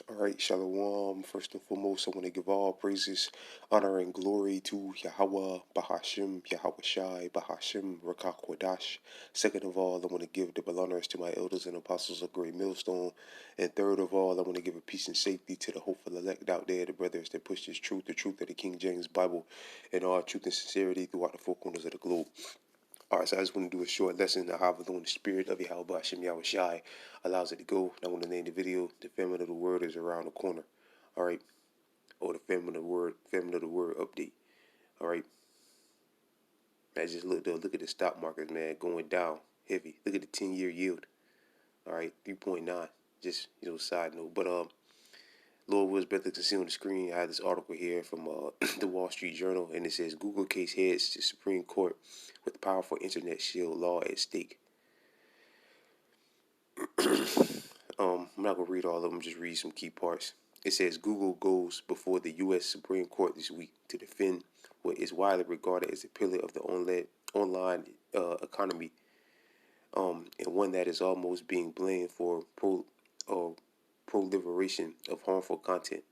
All right, Shalom. First and foremost, I want to give all praises, honor, and glory to Yahweh, Bahashim, Yahweh Shai, Bahashim, Rakakwadash. Second of all, I want to give double honors to my elders and apostles of Great Millstone. And third of all, I want to give a peace and safety to the hopeful elect out there, the brothers that push this truth, the truth of the King James Bible, and all truth and sincerity throughout the four corners of the globe. Alright, so I just want to do a short lesson on how the spirit of Yahweh Hashem Yahweh Shai allows it to go. And I want to name the video, The Famine of the Word is Around the Corner. Alright, or the Famine of the Word update. Alright, man, just look at the stock markets, man, going down heavy. Look at the 10-year yield. Alright, 3.9. Just, side note. But, Lord Will's better to see on the screen. I have this article here from the Wall Street Journal, and it says Google case heads to Supreme Court with powerful internet shield law at stake. I'm not gonna read all of them. Just read some key parts. It says Google goes before the U.S. Supreme Court this week to defend what is widely regarded as a pillar of the online economy, and one that is almost being blamed for proliferation of harmful content.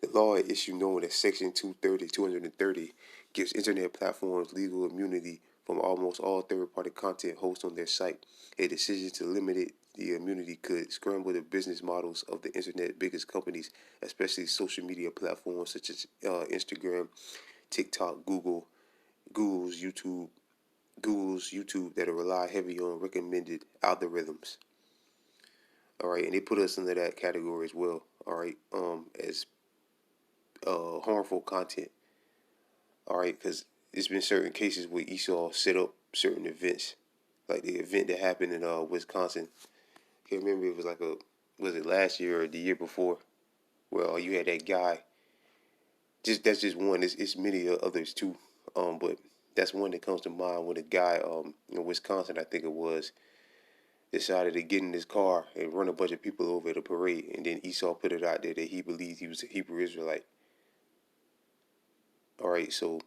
The law at issue, known as Section 230, gives internet platforms legal immunity from almost all third-party content hosted on their site. A decision to limit the immunity could scramble the business models of the internet's biggest companies, especially social media platforms such as Instagram, TikTok, Google's YouTube that rely heavy on recommended algorithms. All right, and they put us into that category as well. All right, as harmful content. All right, because there's been certain cases where Esau set up certain events, like the event that happened in Wisconsin. I can't remember if it was was it last year or the year before? Well, you had that guy. That's just one. It's many others too. But that's one that comes to mind when a guy in Wisconsin, I think it was, decided to get in his car and run a bunch of people over at a parade, and then Esau put it out there that he believed he was a Hebrew Israelite. All right, so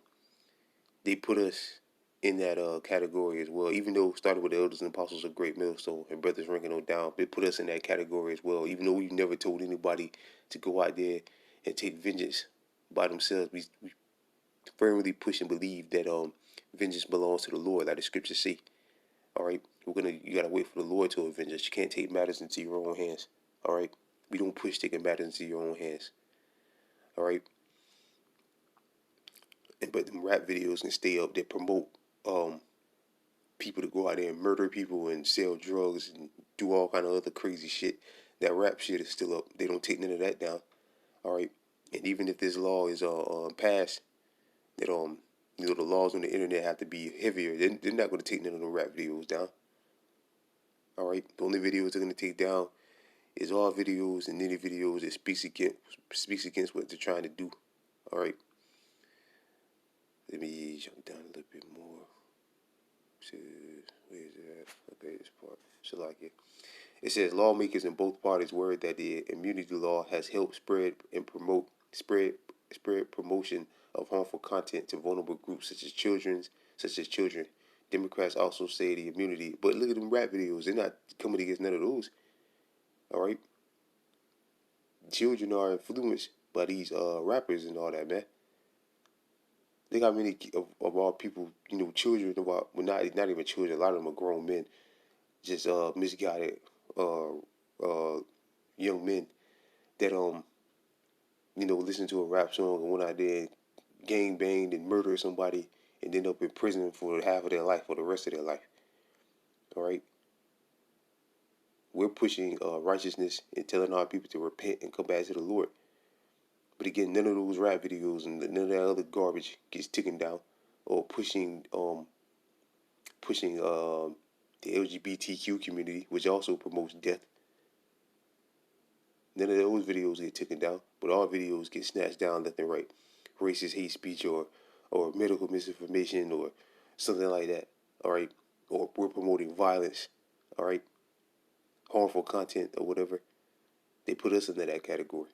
they put us in that category as well. Even though it started with the elders and apostles of Great Millstone and brothers ranking on down, they put us in that category as well. Even though we've never told anybody to go out there and take vengeance by themselves, we firmly push and believe that vengeance belongs to the Lord, like the scriptures say. All right, you gotta wait for the Lord to avenge us. You can't take matters into your own hands. All right, we don't push taking matters into your own hands. All right. But them rap videos can stay up that promote people to go out there and murder people and sell drugs and do all kind of other crazy shit. That rap shit is still up. They don't take none of that down. All right, and even if this law is passed, that the laws on the internet have to be heavier. They're not going to take none of the rap videos down. All right, the only videos they're going to take down is all videos and any videos that speaks against what they're trying to do. All right. Let me jump down a little bit more. Where is it at? Okay, this part. It says lawmakers in both parties worried that the immunity law has helped spread promotion of harmful content to vulnerable groups such as children. Democrats also say the immunity, but look at them rap videos. They're not coming against none of those. All right. Children are influenced by these rappers and all that, man. Look how many of our people, children, not even children, a lot of them are grown men, just misguided young men that listen to a rap song and went out there and gang banged and murdered somebody and end up in prison for half of their life or the rest of their life. All right, we're pushing righteousness and telling our people to repent and come back to the Lord. But again, none of those rap videos and none of that other garbage gets taken down, or pushing the LGBTQ community, which also promotes death. None of those videos get taken down, but all videos get snatched down left and right. Racist hate speech or medical misinformation or something like that. All right, or we're promoting violence. All right, harmful content or whatever. They put us into that category.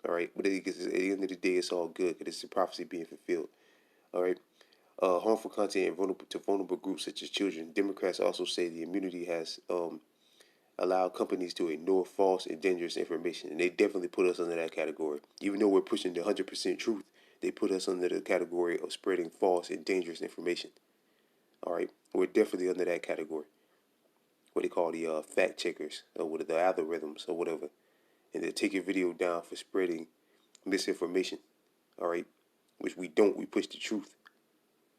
All right, but at the end of the day, it's all good because it's a prophecy being fulfilled. All right, harmful content to vulnerable groups such as children. Democrats also say the immunity has allow companies to ignore false and dangerous information, and they definitely put us under that category. Even though we're pushing the 100% truth, they put us under the category of spreading false and dangerous information. All right, we're definitely under that category. What they call the fact checkers or what the algorithms or whatever, and they take your video down for spreading misinformation. All right, which we don't. We push the truth.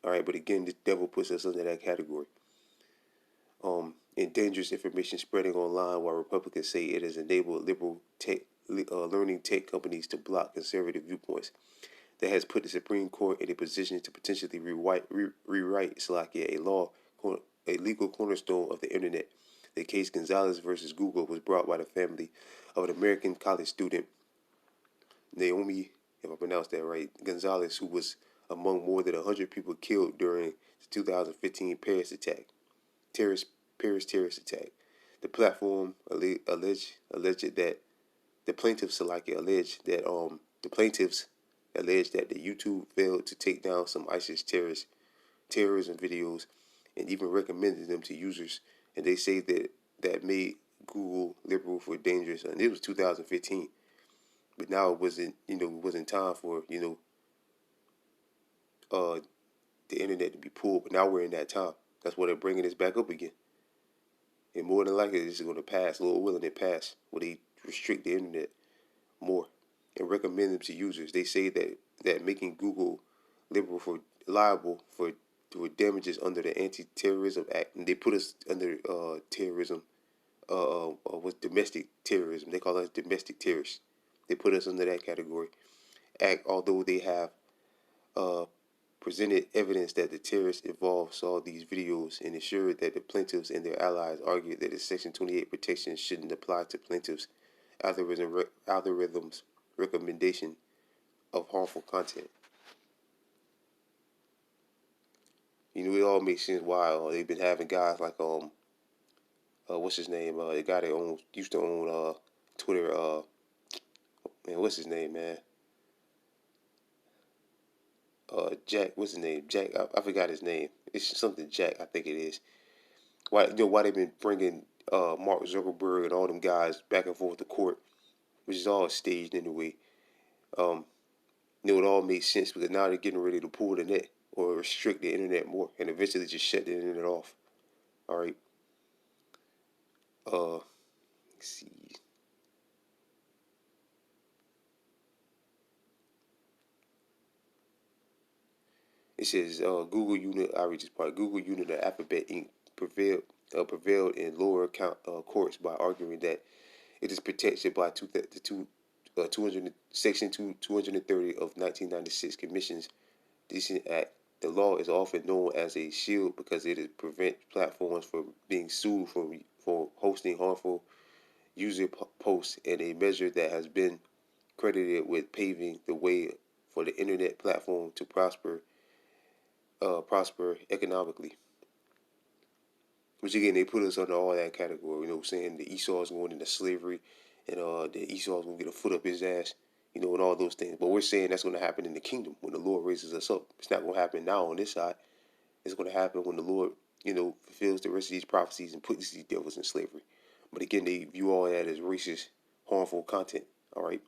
All right, but again, the devil puts us under that category. And dangerous information spreading online, while Republicans say it has enabled liberal tech, learning tech companies to block conservative viewpoints. That has put the Supreme Court in a position to potentially rewrite Slovakia, a legal cornerstone of the internet. The case Gonzalez versus Google was brought by the family of an American college student, Naomi, if I pronounced that right, Gonzalez, who was among more than 100 people killed during the 2015 Paris terrorist attack. The platform alleged that the plaintiffs alleged that the YouTube failed to take down some ISIS terrorism videos and even recommended them to users. And they say that made Google liberal for dangerous. And it was 2015, but now it wasn't time for the internet to be pulled. But now we're in that time. That's why they're bringing this back up again. And more than likely, this is going to pass. Lord willing, it pass. Where they restrict the internet more and recommend them to users. They say that making Google liable for damages under the Anti-Terrorism Act, and they put us under terrorism. Was domestic terrorism. They call us domestic terrorists. They put us under that category. Act, although they have uh, presented evidence that the terrorists involved saw these videos and ensured that the plaintiffs and their allies argued that the Section 28 protection shouldn't apply to plaintiffs' algorithms recommendation of harmful content. It all makes sense why they've been having guys like what's his name? The guy that used to own Twitter. Man, what's his name, man? Jack. What's his name? Jack. I forgot his name. It's something Jack. I think it is. Why they've been bringing Mark Zuckerberg and all them guys back and forth to court, which is all staged anyway. Um, it all makes sense because now they're getting ready to pull the net or restrict the internet more and eventually just shut the internet off. All right. Let's see. It says Google unit. I read this part. Google unit of Alphabet Inc. prevailed in lower courts by arguing that it is protected by 200 Section 230 of 1996 Commission's Decent Act. The law is often known as a shield because it prevents platforms from being sued for hosting harmful user posts, and a measure that has been credited with paving the way for the internet platform to prosper economically. Which again, they put us under all that category. Saying the Esau's going into slavery, and the Esau's going to get a foot up his ass, and all those things. But we're saying that's going to happen in the kingdom when the Lord raises us up. It's not going to happen now on this side. It's going to happen when the Lord, fulfills the rest of these prophecies and puts these devils in slavery. But again, they view all that as racist, harmful content. All right,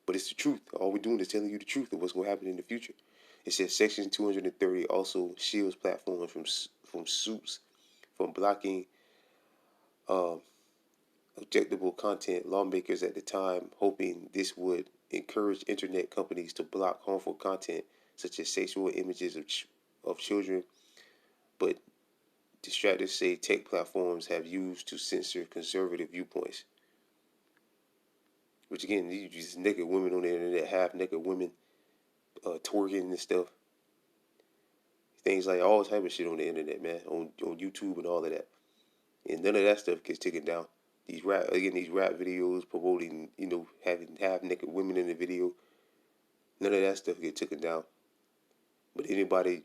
but it's the truth. All we're doing is telling you the truth of what's going to happen in the future. It says Section 230 also shields platforms from suits from blocking objectionable content. Lawmakers at the time hoping this would encourage internet companies to block harmful content such as sexual images of children, but detractors say tech platforms have used to censor conservative viewpoints. Which again, you just naked women on the internet, half naked women twerking and stuff. Things like all type of shit on the internet, man, on YouTube and all of that. And none of that stuff gets taken down. These rap videos promoting, having half naked women in the video. None of that stuff gets taken down. But anybody,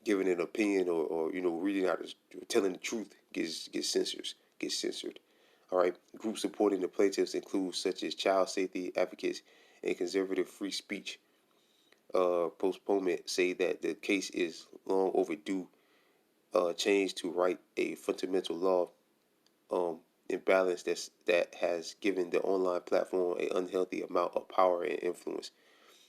giving an opinion or reading out, telling the truth gets censored. All right. Groups supporting the plaintiffs include such as child safety advocates and conservative free speech postponement say that the case is long overdue. Change to write a fundamental law imbalance that has given the online platform an unhealthy amount of power and influence.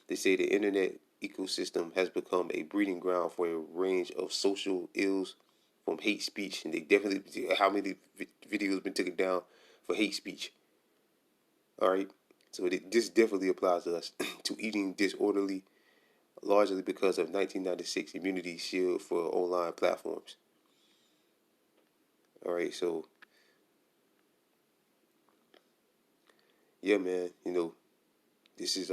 They say the internet ecosystem has become a breeding ground for a range of social ills from hate speech, and they definitely how many videos been taken down for hate speech. All right, so this definitely applies to us to eating disorderly, largely because of 1996 immunity shield for online platforms. All right, so yeah, man, this is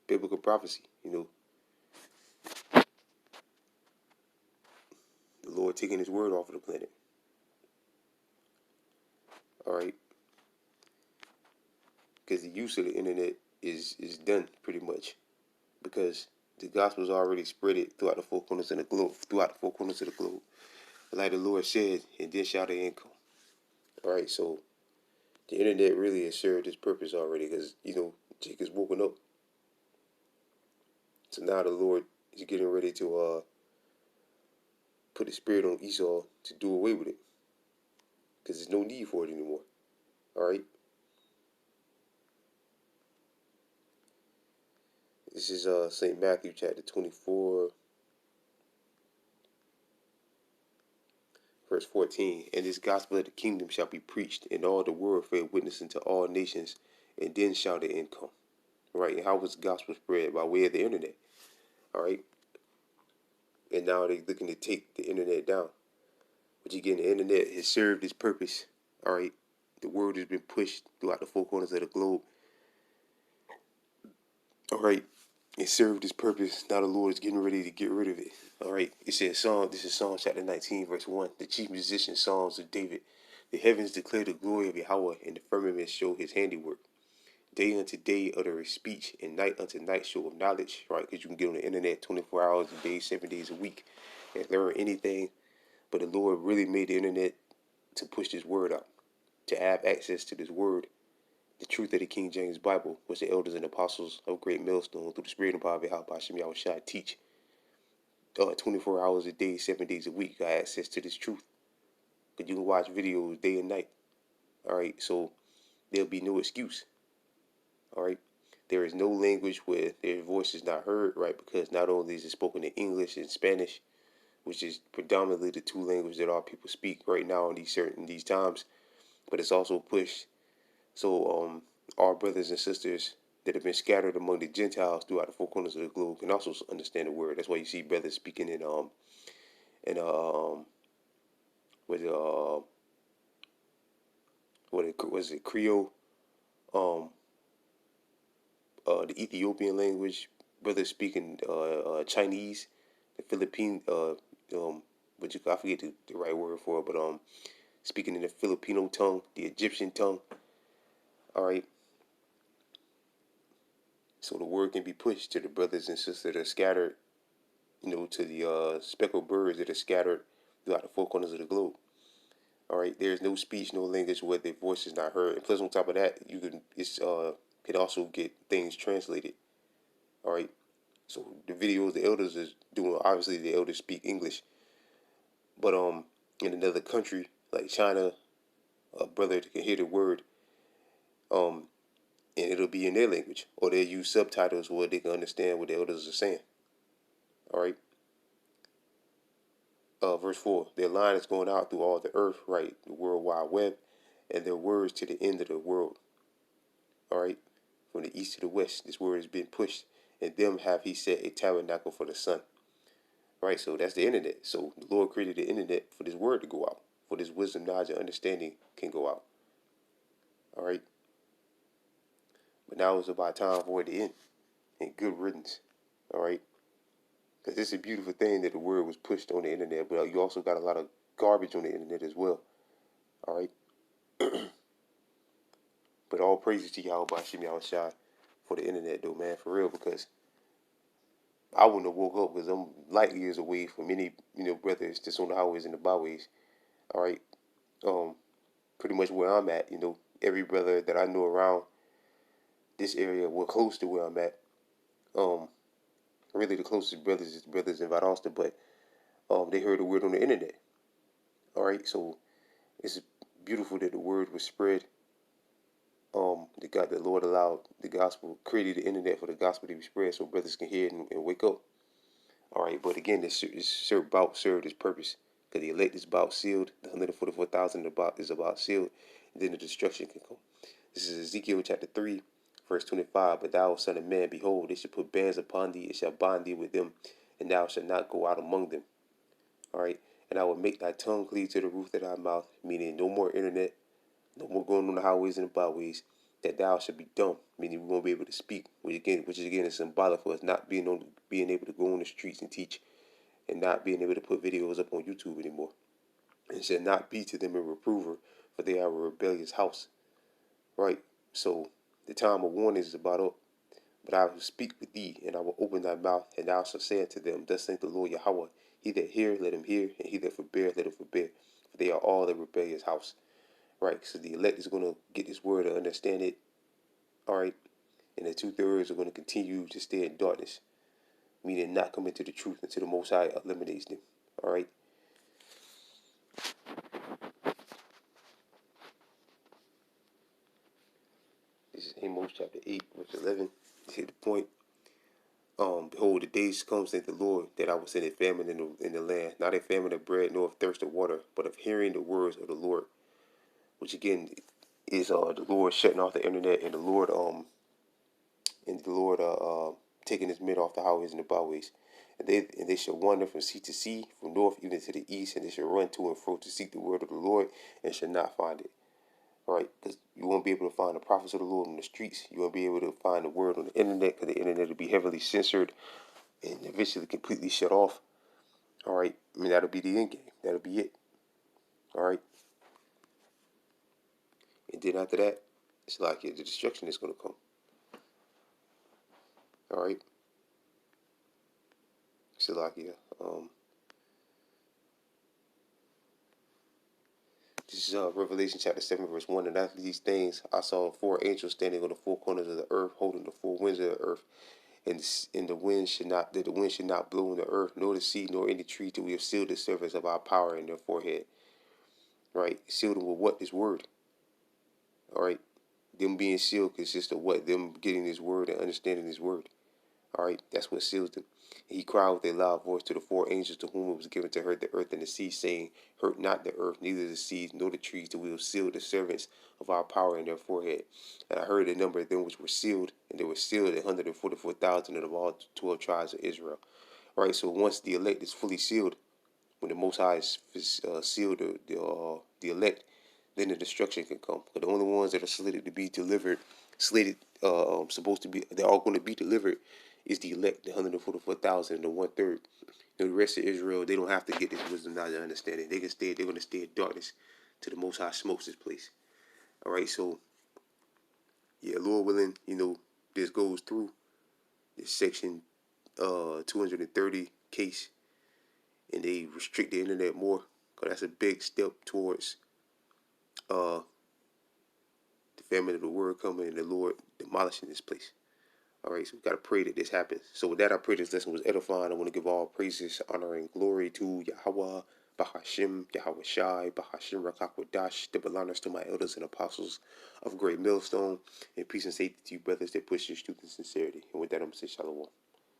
biblical prophecy. The Lord taking His word off of the planet. All right, because the use of the internet is done pretty much because the gospel is already spread it throughout the four corners of the globe. Throughout the four corners of the globe, like the Lord said, and then shall the income. All right, so the internet really has served its purpose already because Jake is woken up. So now the Lord is getting ready to put the spirit on Esau to do away with it because there's no need for it anymore. All right. This is St. Matthew chapter 24, verse 14. And this gospel of the kingdom shall be preached in all the world for a witness unto all nations, and then shall the end come. All right. And how was the gospel spread? By way of the internet. All right. And now they're looking to take the internet down. But again, the internet has served its purpose. All right. The word has been pushed throughout the four corners of the globe. All right. It served its purpose. Now the Lord is getting ready to get rid of it. All right. It says this is Psalm chapter 19, verse 1. The chief musician, Psalms of David. The heavens declare the glory of Yahweh, and the firmament show his handiwork. Day unto day uttereth speech, and night unto night show of knowledge. Right? Because you can get on the internet 24 hours a day, 7 days a week, and learn anything. But the Lord really made the internet to push this word out, to have access to this word, the truth of the King James Bible, which the elders and apostles of Great Millstone, through the Spirit and power of Yahweh Hashem Yahweh teach. 24 hours a day, 7 days a week, got access to this truth. But you can watch videos day and night. All right, so there'll be no excuse. All right, there is no language where their voice is not heard, right? Because not only is it spoken in English and Spanish, which is predominantly the two languages that our people speak right now in these times, but it's also pushed so our brothers and sisters that have been scattered among the Gentiles throughout the four corners of the globe can also understand the word. That's why you see brothers speaking in with what it was it Creole, um the Ethiopian language, brothers speaking Chinese, the Philippine but I forget the right word for it, but speaking in the Filipino tongue, the Egyptian tongue. All right. So the word can be pushed to the brothers and sisters that are scattered, to the speckled birds that are scattered throughout the four corners of the globe. All right, there's no speech, no language where their voice is not heard. And plus, on top of that, you can also get things translated. All right, so the videos the elders is doing, obviously the elders speak English, but in another country like China, a brother can hear the word, um, and it'll be in their language, or they use subtitles where they can understand what the elders are saying. All right. Verse 4, their line is going out through all the earth, right, the world wide web, and their words to the end of the world. All right, from the east to the west, this word has been pushed, and them have he set a tabernacle for the sun. Right, so that's the internet. So the Lord created the internet for this word to go out, for this wisdom, knowledge, and understanding can go out. All right, but now it's about time for it to end, and good riddance. All right, because it's a beautiful thing that the word was pushed on the internet, but you also got a lot of garbage on the internet as well. All right. But all praises to y'all by Shimmy Shai for the internet though, man, for real, because I wouldn't have woke up because I'm light years away from any, brothers just on the highways and the byways. All right. Um, Pretty much where I'm at, every brother that I know around this area were close to where I'm at. Um, Really the closest brothers is the brothers in Valdosta, but they heard the word on the internet. All right, so It's beautiful that the word was spread. The Lord allowed the gospel, created the internet for the gospel to be spread, so brothers can hear it and wake up. All right, but again, this about served its purpose, because the elect is about sealed. The 144,000 is about sealed, and then the destruction can come. This is Ezekiel chapter 3, verse 25. But thou, son of man, behold, they shall put bands upon thee, and shall bind thee with them, and thou shalt not go out among them. All right, and I will make thy tongue cleave to the roof of thy mouth, meaning no more internet, no more going on the highways and the byways, that thou should be dumb, meaning we won't be able to speak, which again is symbolic for us not being able to go on the streets and teach, and not being able to put videos up on YouTube anymore. And shall not be to them a reprover, for they are a rebellious house. Right? So the time of warning is about up. But I will speak with thee, and I will open thy mouth, and thou shalt say unto them, Thus saith the Lord Yahweh, He that hear, let him hear, and he that forbear, let him forbear. For they are all a rebellious house. Right? So the elect is going to get this word and understand it. All right? And the 2/3 are going to continue to stay in darkness, meaning not come into the truth until the Most High eliminates them. All right? This is Amos chapter 8, verse 11. This is the point. Behold, the days come, saith the Lord, that I will send a famine in the land, not a famine of bread, nor of thirst of water, but of hearing the words of the Lord. Which again is the Lord shutting off the internet, and the Lord taking his men off the highways and the byways. And they shall wander from sea to sea, from north even to the east, and they shall run to and fro to seek the word of the Lord, and shall not find it. All right, because you won't be able to find the prophets of the Lord on the streets. You won't be able to find the word on the internet, because the internet will be heavily censored and eventually completely shut off. All right, I mean, that'll be the end game. That'll be it. All right, and then after that, it's like the destruction is going to come. All right, so like this is Revelation chapter 7, verse 1. And after these things, I saw 4 angels standing on the 4 corners of the earth, holding the 4 winds of the earth. And the wind should not blow in the earth, nor the sea, nor any tree, till we have sealed the servants of our power in their forehead. Right, sealed them with what? This word. All right, them being sealed consists of what? Them getting this word and understanding this word. All right, that's what seals them. He cried with a loud voice to the 4 angels to whom it was given to hurt the earth and the sea, saying, Hurt not the earth, neither the seas, nor the trees, till we have sealed the servants of our power in their forehead. And I heard the number of them which were sealed, and they were sealed 144,000 of all 12 tribes of Israel. All right, so once the elect is fully sealed, when the Most High is sealed the elect, then the destruction can come. But the only ones that are slated to be delivered, supposed to be, they're all going to be delivered, is the elect, the 144,000, and the 1/3. The rest of Israel, they don't have to get this wisdom, knowledge, and understanding. They can stay. They're going to stay in darkness till the Most High smokes this place. All right, so yeah, Lord willing, this goes through this section 230 case, and they restrict the internet more, because that's a big step towards uh the famine of the word coming and the Lord demolishing this place. All right, so we got to pray that this happens. So with that, I pray this lesson was edifying. I want to give all praises, honor, and glory to Yahweh, Bahashim, Yahweh Shai, Bahashim Rakakwadash, double honors to my elders and apostles of Great Millstone, and peace and safety to you brothers that push your truth and sincerity. And with that, I'm going to say shalom.